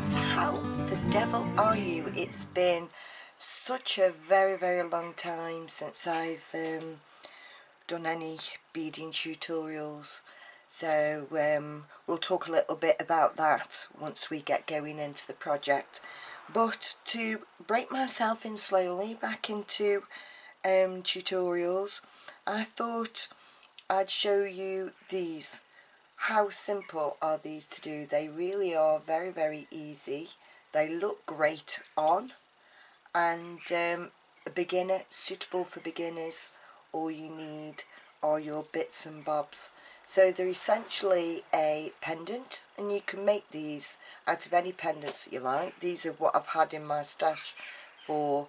guys, how the devil are you? It's been such a very long time since I've done any beading tutorials, so we'll talk a little bit about that once we get going into the project. But to break myself in slowly back into tutorials, I thought I'd show you these. How simple are these to do? They really are very easy. They look great on, and a beginner, suitable for beginners. All you need are your bits and bobs. So they're essentially a pendant, and you can make these out of any pendants that you like. These are what I've had in my stash for,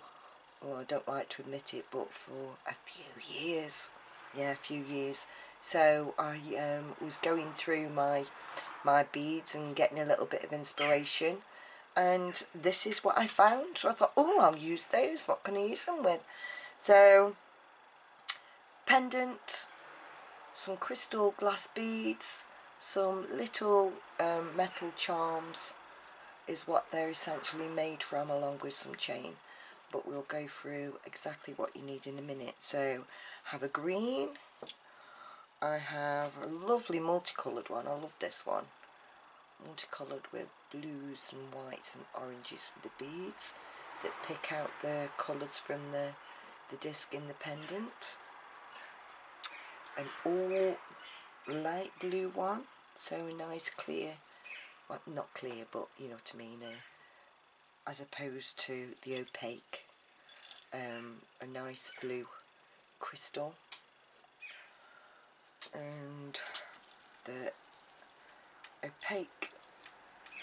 well, I don't like to admit it, but for a few years. Yeah, a few years. So I was going through my beads and getting a little bit of inspiration, and this is what I found. So I thought, oh, I'll use those. What can I use them with? So pendant, some crystal glass beads, some little metal charms is what they're essentially made from, along with some chain. But we'll go through exactly what you need in a minute. So have a green. I have a lovely multicoloured one. I love this one. Multicoloured with blues and whites and oranges for the beads that pick out the colours from the disc in the pendant. An all light blue one, so a nice clear, well, not clear, but you know what I mean, as opposed to the opaque, a nice blue crystal, and the opaque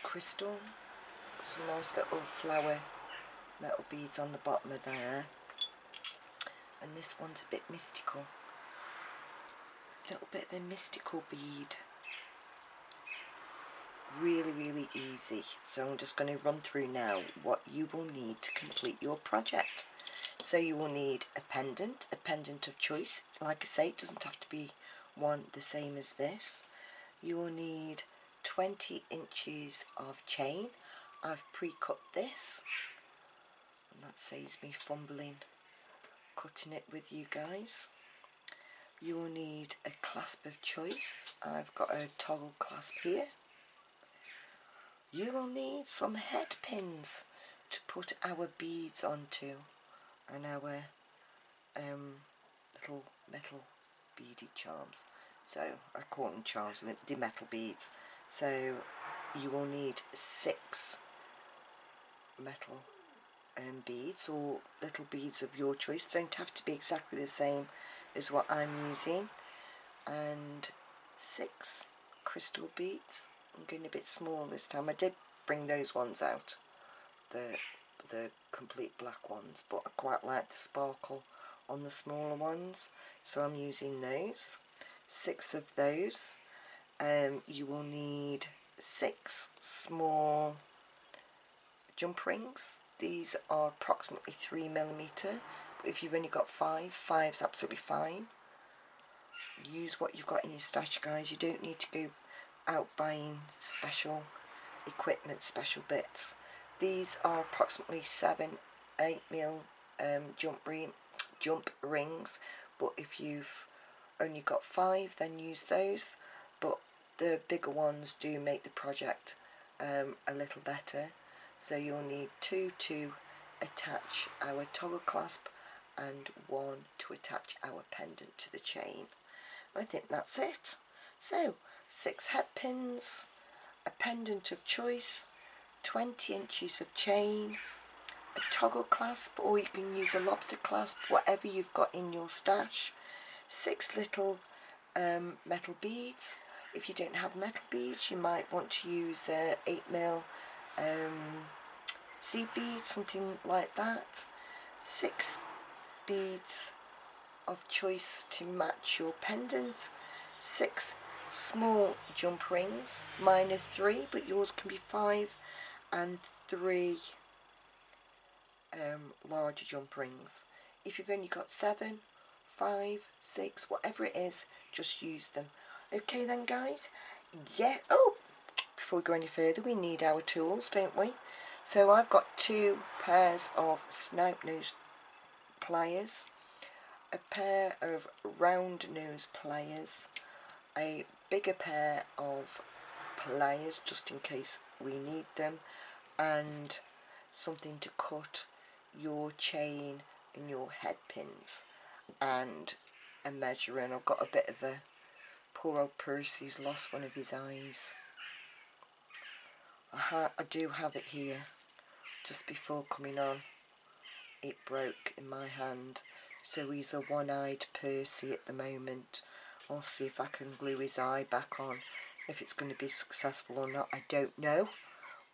crystal, some nice little flower metal beads on the bottom of there, and this one's a bit mystical, little bit of a mystical bead. Really easy. So I'm just going to run through now what you will need to complete your project. So you will need a pendant of choice. Like I say, it doesn't have to be one the same as this. You will need 20 inches of chain. I've pre-cut this, and that saves me fumbling cutting it with you guys. You will need a clasp of choice. I've got a toggle clasp here. You will need some head pins to put our beads onto, and our little metal beaded charms. So I call them charms, the metal beads. So you will need 6 metal beads, or little beads of your choice. Don't have to be exactly the same as what I'm using. And 6 crystal beads. I'm going a bit small this time. I did bring those ones out, the complete black ones, but I quite like the sparkle on the smaller ones, so I'm using those. 6 of those. You will need 6 small jump rings. These are approximately 3mm, but if you've only got 5's absolutely fine. Use what you've got in your stash, guys. You don't need to go out buying special equipment, special bits. These are approximately 7-8mm jump rings, but if you've only got 5, then use those. But the bigger ones do make the project a little better. So you'll need 2 to attach our toggle clasp and 1 to attach our pendant to the chain. I think that's it. So 6 head pins, a pendant of choice, 20 inches of chain, a toggle clasp, or you can use a lobster clasp, whatever you've got in your stash, 6 little metal beads. If you don't have metal beads, you might want to use 8mm seed beads, something like that. 6 beads of choice to match your pendant, 6 small jump rings. Mine are 3, but yours can be 5, and 3 larger jump rings. If you've only got 7, 5, 6, whatever it is, just use them. Okay then, guys. Yeah. Oh, before before we go any further, we need our tools, don't we? So I've got 2 pairs of snipe nose pliers, a pair of round nose pliers, a bigger pair of pliers just in case we need them, and something to cut your chain and your head pins, and a measure. And I've got a bit of a, poor old Percy's lost one of his eyes. I do have it here. Just before coming on, it broke in my hand, so he's a one-eyed Percy at the moment. I'll see if I can glue his eye back on. If it's going to be successful or not, I don't know,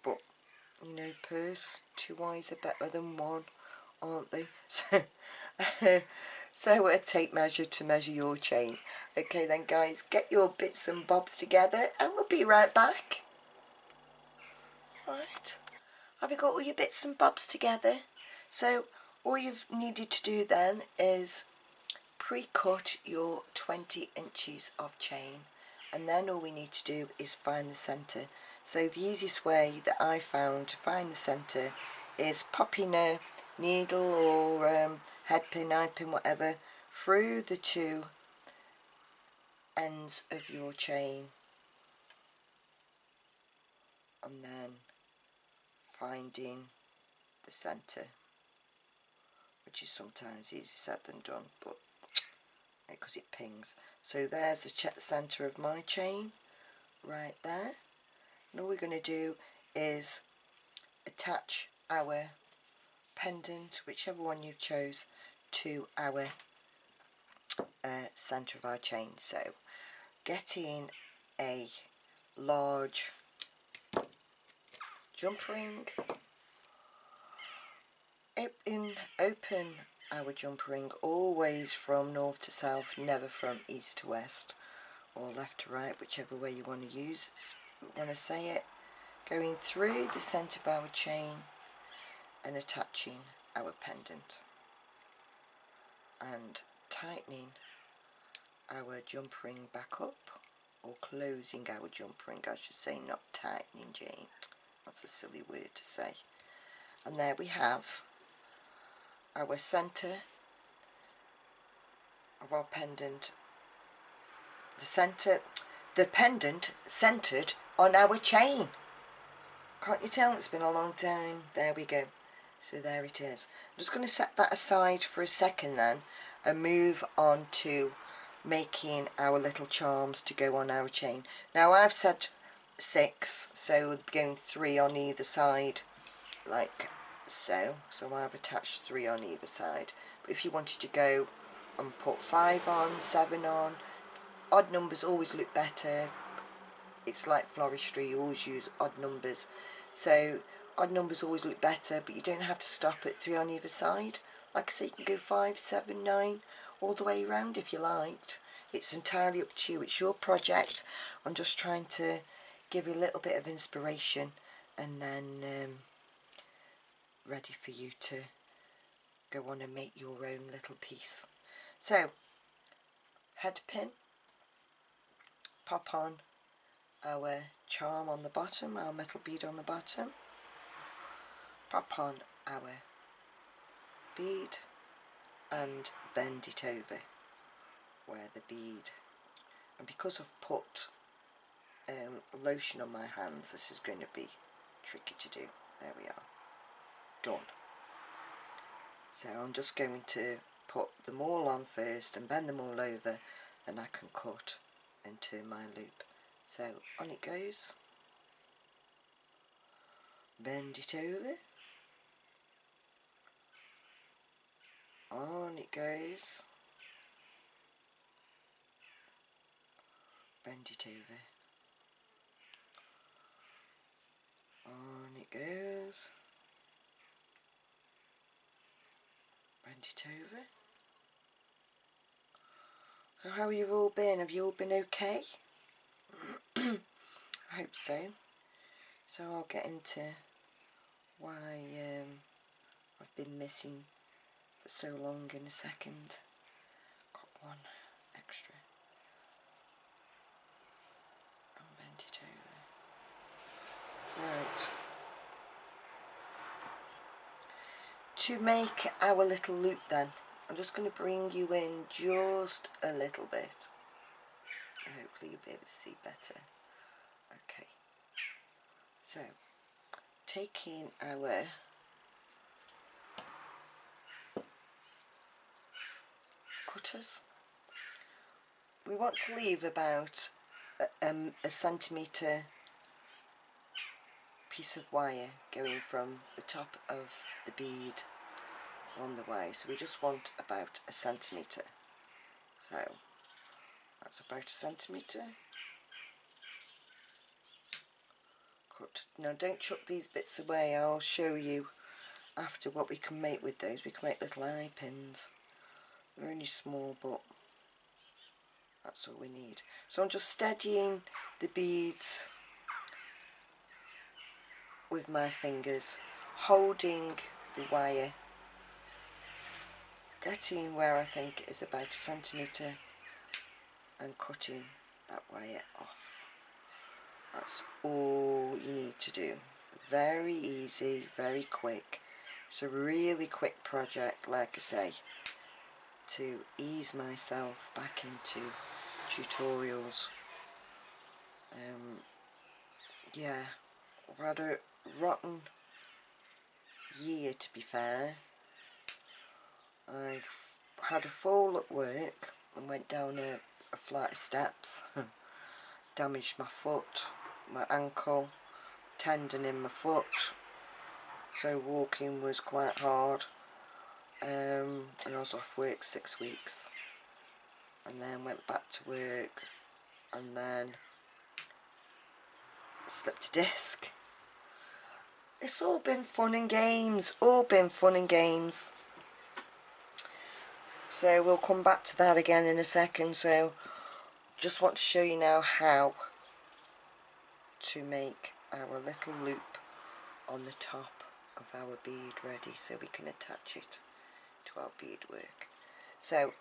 but you know, Percy, 2 eyes are better than 1, aren't they? So a tape measure to measure your chain. Okay then guys, get your bits and bobs together and we'll be right back. Right, have you got all your bits and bobs together? So all you've needed to do then is pre-cut your 20 inches of chain, and then all we need to do is find the centre. So the easiest way that I found to find the centre is popping a needle or headpin, eye pin, whatever, through the 2 ends of your chain, and then finding the centre, which is sometimes easier said than done, but because it pings. So there's the centre of my chain right there, and all we're going to do is attach our pendant, whichever one you've chose, to our centre of our chain. So getting a large jump ring, open our jump ring always from north to south, never from east to west or left to right, whichever way you want to say it, going through the centre of our chain and attaching our pendant and tightening our jump ring back up, or closing our jump ring I should say, not tightening, Jane, that's a silly word to say. And there we have our centre of our pendant, the pendant centred on our chain. Can't you tell it's been a long time? There we go. So there it is. I'm just going to set that aside for a second then and move on to making our little charms to go on our chain. Now I've said 6, so we'll be going 3 on either side, like so. So I've attached 3 on either side. But if you wanted to go and put 5 on, 7 on, odd numbers always look better. It's like floristry, you always use odd numbers. So odd numbers always look better, but you don't have to stop at 3 on either side. Like I say, you can go 5, 7, 9 all the way around if you liked. It's entirely up to you, it's your project. I'm just trying to give you a little bit of inspiration, and then ready for you to go on and make your own little piece. So head pin, pop on our charm on the bottom, our metal bead on the bottom, pop on our bead and bend it over where the bead, and because I've put lotion on my hands, this is going to be tricky to do. There we are, done. So I'm just going to put them all on first and bend them all over, then I can cut and turn my loop. So on it goes, bend it over, on it goes, bend it over, on it goes, bend it over. So how have you all been? Have you all been okay? I hope so. So I'll get into why I've been missing for so long in a second. Got one extra. And bend it over. Right. To make our little loop then, I'm just going to bring you in just a little bit. Hopefully you'll be able to see better. Okay. So, taking our cutters, we want to leave about a centimetre piece of wire going from the top of the bead on the way, so we just want about a centimetre. So that's about a centimetre. Cut. Now don't chuck these bits away, I'll show you after what we can make with those. We can make little eye pins. They're only small, but that's all we need. So I'm just steadying the beads with my fingers, holding the wire, getting where I think is about a centimetre and cutting that wire off. That's all you need to do. Very easy, very quick. It's a really quick project, like I say, to ease myself back into tutorials. Yeah, I've had a rotten year, to be fair. I had a fall at work and went down a flight of steps. Damaged my foot, my ankle, tendon in my foot, so walking was quite hard. And I was off work 6 weeks, and then went back to work, and then slipped a disc. It's all been fun and games, So we'll come back to that again in a second. So just want to show you now how to make our little loop on the top of our bead ready, so we can attach it to our beadwork. So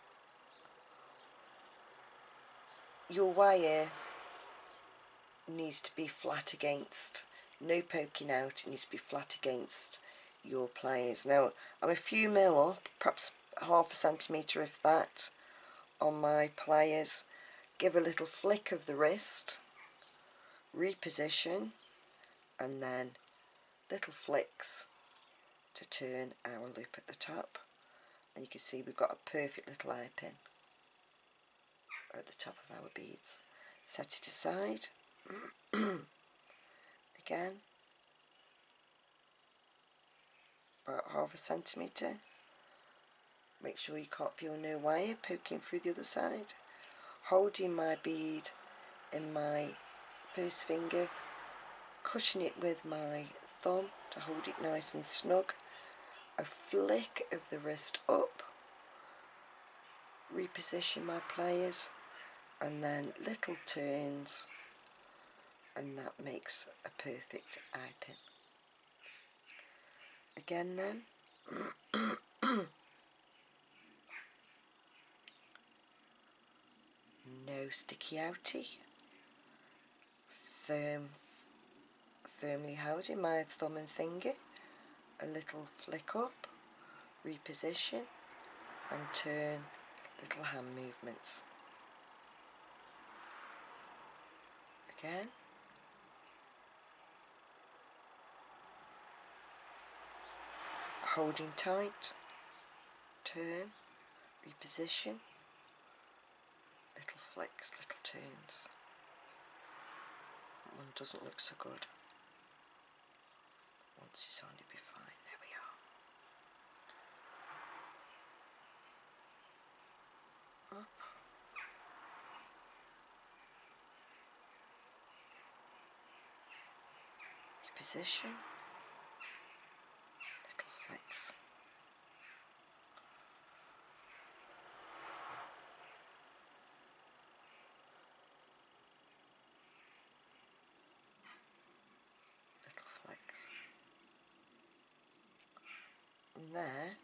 your wire needs to be flat against, no poking out, it needs to be flat against your pliers. Now I'm a few mil up, perhaps half a centimetre if that, on my pliers. Give a little flick of the wrist, reposition, and then little flicks to turn our loop at the top, and you can see we've got a perfect little eye pin at the top of our beads. Set it aside. Again, about half a centimetre. Make sure you can't feel no wire poking through the other side. Holding my bead in my first finger, cushion it with my thumb to hold it nice and snug. A flick of the wrist up, reposition my pliers, and then little turns, and that makes a perfect eye pin. Again then, no sticky outy, firmly holding my thumb and finger, a little flick up, reposition, and turn, little hand movements. Again, holding tight, turn, reposition, little flicks, little turns. That one doesn't look so good. Once it's on, it'll be fine. There we are. Up. Reposition. Little flicks. Little flicks. And there,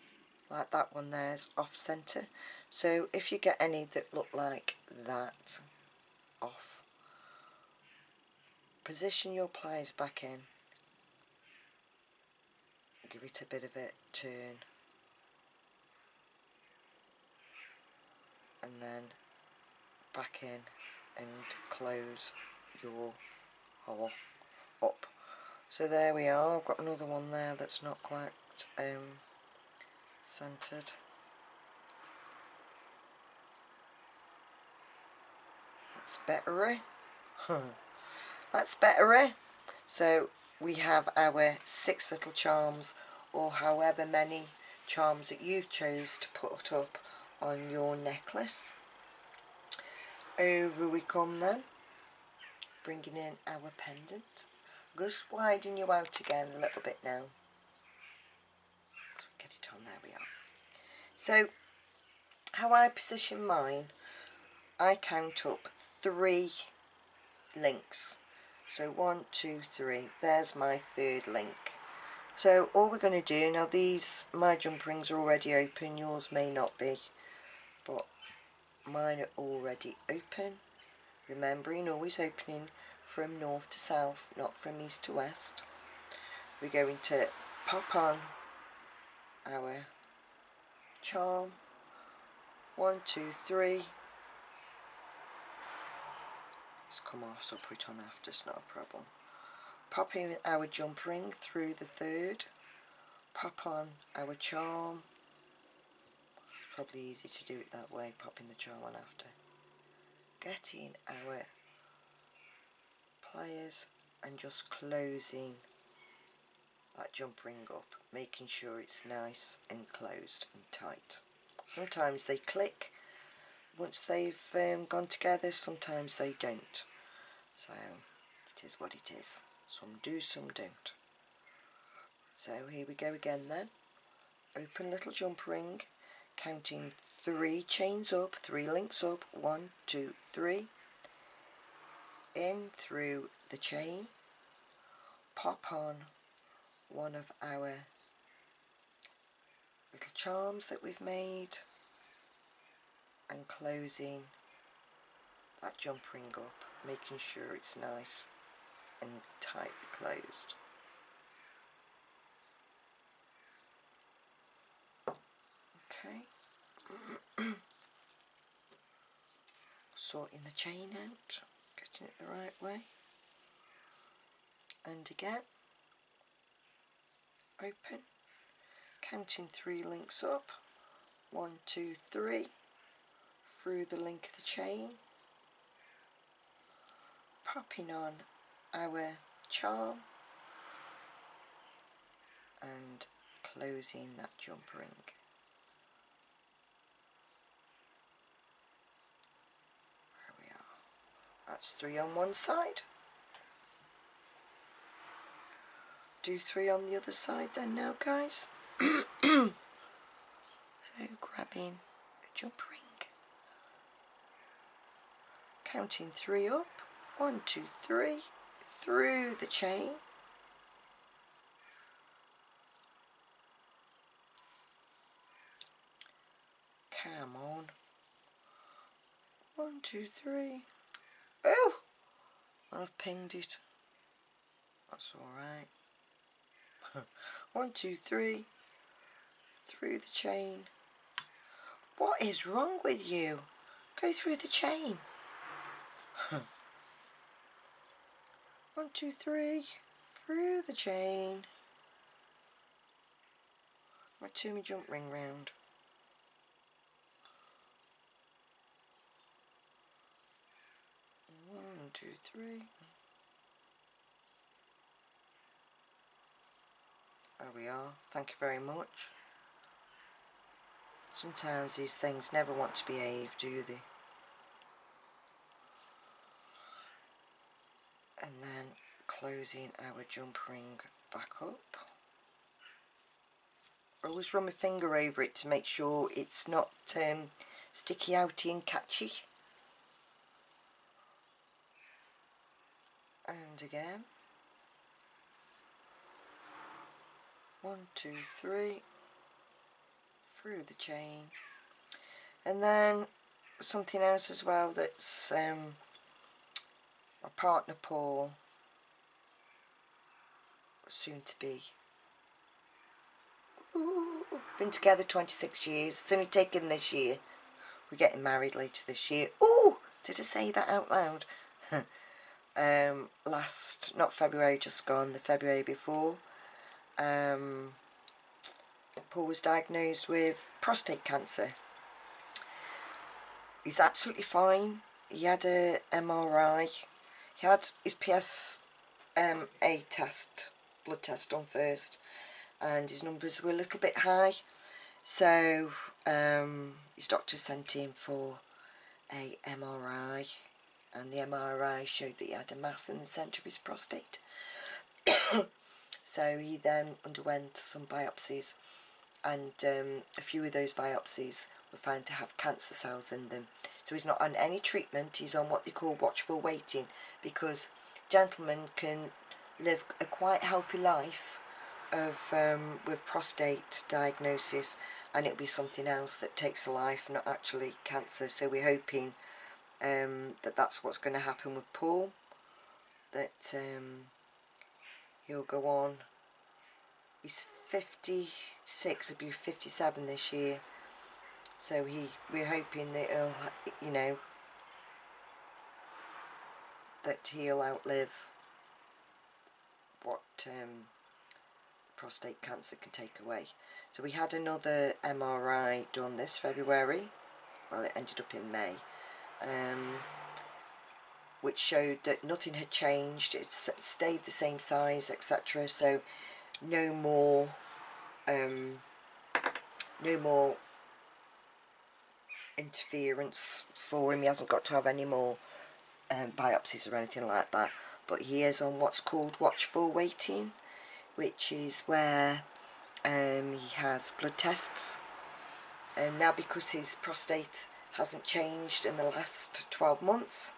like that one there's off centre. So if you get any that look like that off, position your pliers back in, give it a bit of a turn, and then back in and close your hole up. So there we are. I've got another one there that's not quite centered. That's better. That's better. So we have our 6 little charms, or however many charms that you've chose to put up on your necklace. Over we come then, bringing in our pendant. Just widen you out again a little bit now. So get it on, there we are. So how I position mine, I count up 3 links. So 1, 2, 3, there's my 3rd link. So all we're going to do, now these, my jump rings are already open, yours may not be, but mine are already open. Remembering always opening from north to south, not from east to west. We're going to pop on our charm, 1, 2, 3. It's come off, so I'll put it on after, it's not a problem. Pop in our jump ring through the 3rd, pop on our charm. It's probably easy to do it that way, popping the charm on after. Getting our pliers and just closing that jump ring up, making sure it's nice and closed and tight. Sometimes they click once they've gone together, sometimes they don't. So it is what it is. Some do, some don't. So here we go again then. Open little jump ring, counting 3 chains up, 3 links up, 1, 2, 3. In through the chain, pop on one of our little charms that we've made, and closing that jump ring up, making sure it's nice and tightly closed. Okay. Sorting the chain out, getting it the right way, and again, open, counting 3 links up, 1, 2, 3, through the link of the chain, popping on our charm, and closing that jump ring. There we are. That's 3 on one side. Do 3 on the other side then now, guys. So grabbing a jump ring, counting 3 up, 1, 2, 3, through the chain, come on, 1, 2, 3, oh, I've pinged it, that's alright. 1, 2, 3, through the chain. What is wrong with you? Go through the chain. 1, 2, 3, through the chain. I turn my jump ring round. 1, 2, 3. There we are. Thank you very much. Sometimes these things never want to behave, do they? And then closing our jump ring back up. I always run my finger over it to make sure it's not sticky outy and catchy. And again. 1, 2, 3, through the chain. And then something else as well that's my partner Paul, soon to be been together 26 years. It's only taken this year. We're getting married later this year. Oh, did I say that out loud? Last, not February just gone, the February before, Paul was diagnosed with prostate cancer. He's absolutely fine. He had a MRI. He had his PSA test, blood test done first, and his numbers were a little bit high. So his doctor sent him for a MRI, and the MRI showed that he had a mass in the centre of his prostate. So he then underwent some biopsies, and a few of those biopsies were found to have cancer cells in them. So he's not on any treatment. He's on what they call watchful waiting, because gentlemen can live a quite healthy life of with prostate diagnosis, and it'll be something else that takes a life, not actually cancer. So we're hoping that that's what's going to happen with Paul, that he'll go on. He's 56, he'll be 57 this year, so we're hoping that he'll, you know, that he'll outlive what prostate cancer can take away. So we had another MRI done this February, well, it ended up in May, which showed that nothing had changed. It stayed the same size, etc. So no more interference for him. He hasn't got to have any more biopsies or anything like that, but he is on what's called watchful waiting, which is where he has blood tests, and now because his prostate hasn't changed in the last 12 months,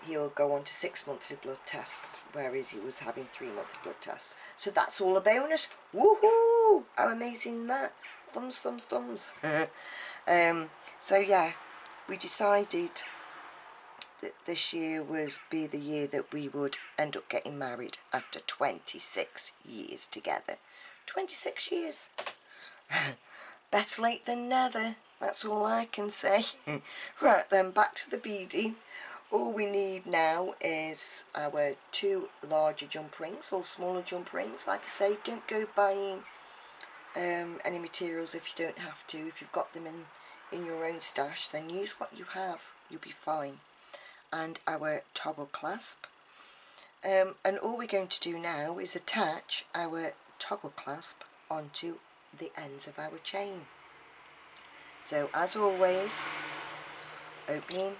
he'll go on to 6 monthly blood tests, whereas he was having 3 monthly blood tests. So that's all a bonus. Woohoo! How amazing is that? Thumbs, thumbs, thumbs. So yeah, we decided that this year was be the year that we would end up getting married after 26 years together. 26 years. Better late than never. That's all I can say. Right then, back to the beading. All we need now is our 2 larger jump rings or smaller jump rings. Like I say, don't go buying any materials if you don't have to. If you've got them in your own stash, then use what you have. You'll be fine. And our toggle clasp. And all we're going to do now is attach our toggle clasp onto the ends of our chain. So as always, opening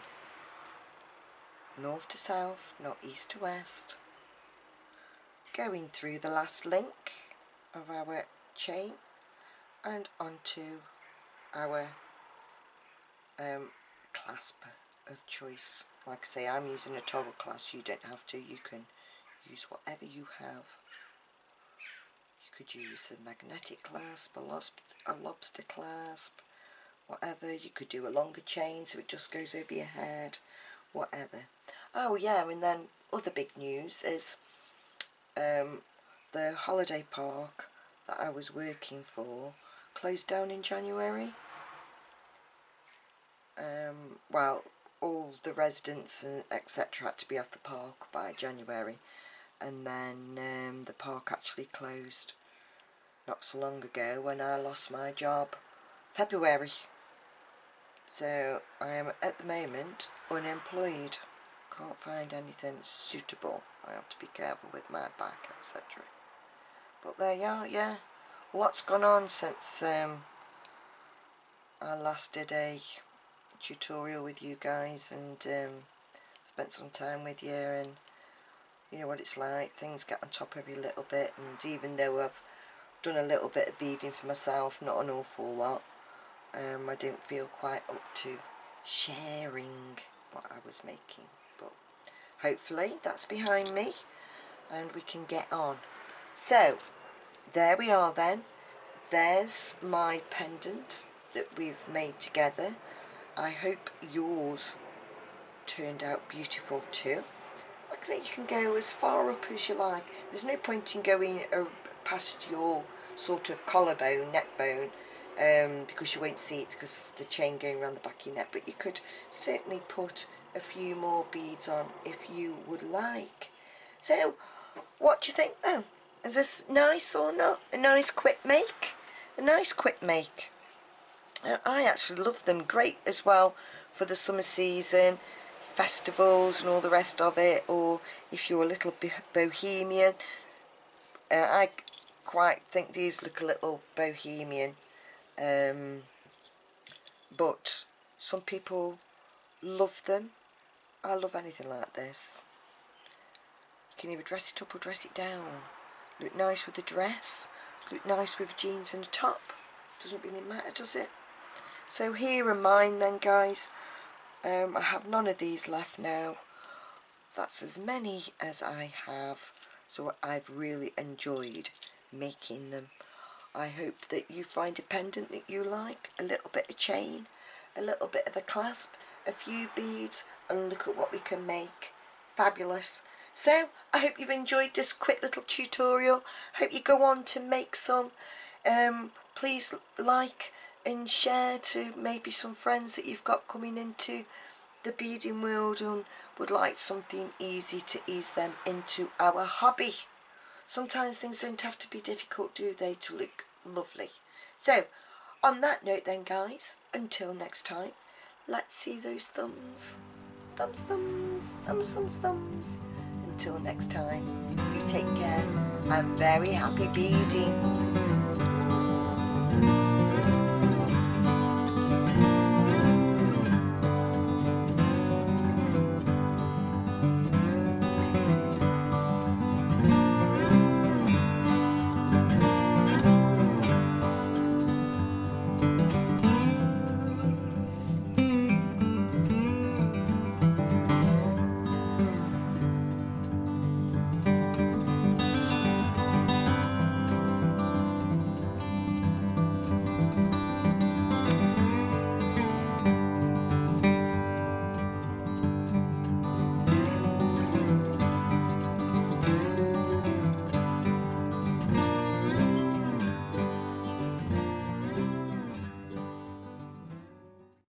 north to south, not east to west, going through the last link of our chain and onto our clasp of choice. Like I say, I'm using a toggle clasp. You don't have to. You can use whatever you have. You could use a magnetic clasp, a lobster clasp, whatever. You could do a longer chain so it just goes over your head, whatever. Oh yeah, and then other big news is the holiday park that I was working for closed down in January. Well, all the residents and etc. had to be off the park by January, and then the park actually closed not so long ago when I lost my job, February. So I am at the moment unemployed. Can't find anything suitable. I have to be careful with my back, etc. But there you are, yeah. Lots gone on since I last did a tutorial with you guys and spent some time with you, and you know what it's like. Things get on top every little bit, and even though I've done a little bit of beading for myself, not an awful lot, I didn't feel quite up to sharing what I was making. But hopefully that's behind me and we can get on. So there we are then. There's my pendant that we've made together. I hope yours turned out beautiful too. Like I say, you can go as far up as you like. There's no point in going past your sort of collarbone, neck bone, because you won't see it because the chain going around the back of your neck, but you could certainly put a few more beads on if you would like. So what do you think then? Is this nice or not? A nice quick make? A nice quick make. I actually love them. Great as well for the summer season, festivals and all the rest of it, or if you're a little bohemian. I quite think these look a little bohemian, but some people love them. I love anything like this. You can either dress it up or dress it down. Look nice with the dress, look nice with jeans and a top. Doesn't really matter, does it? So here are mine then, guys. I have none of these left now. That's as many as I have. So I've really enjoyed making them. I hope that you find a pendant that you like, a little bit of chain, a little bit of a clasp, a few beads, and look at what we can make. Fabulous. So I hope you've enjoyed this quick little tutorial. Hope you go on to make some. Please like and share to maybe some friends that you've got coming into the beading world and would like something easy to ease them into our hobby. Sometimes things don't have to be difficult, do they, to look lovely. So on that note then, guys, until next time, let's see those thumbs. Thumbs, thumbs, thumbs, thumbs, thumbs. Until next time, you take care and very happy beading.